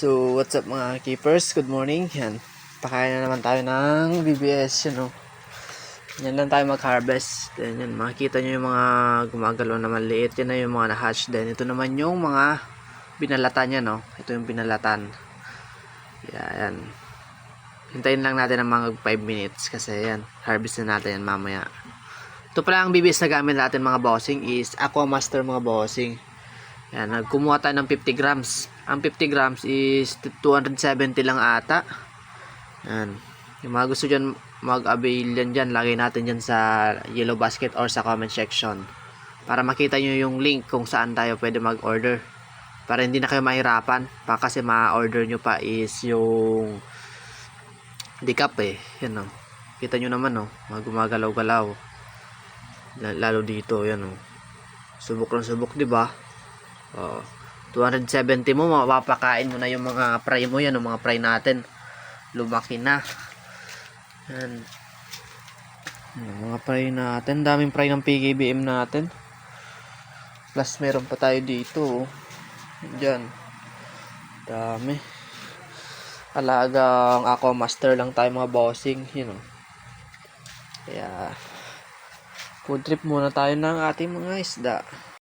So, what's up mga keepers? Good morning. Yan. Pakain na naman tayo ng BBS, Yan lang tayo mag-harvest. Then, yan. Makikita nyo yung mga gumagalaw na maliit. Yan na yung mga na-hatch. Then, ito naman yung mga binalatan niya, Ito yung binalatan. Yan. Hintayin lang natin ng mga 5 minutes kasi yan. Harvest na natin yan mamaya. Ito pala ang BBS na gamit natin mga bossing is Aquamaster mga bossing. Yan, nagkumuha tayo ng 50 grams. Ang 50 grams is 270 lang ata. Yan. Yung mga gusto dyan mag-avail dyan, lagay natin dyan sa yellow basket or sa comment section. Para makita nyo yung link kung saan tayo pwede mag-order. Para hindi na kayo mahirapan. Kasi ma-order nyo pa is yung decaf Yan Kita nyo naman gumagalaw-galaw. Lalo dito, yan Subok ng subok, diba? 270 mo, mapapakain mo na yung mga fry mo yan, mga fry natin. Lumaki na. Yan. Yung mga fry natin. Daming fry ng PKBM natin. Plus meron pa tayo dito. Diyan. Dami. Alagang Aquamaster lang tayo mga bossing. Kaya food trip muna tayo ng ating mga isda.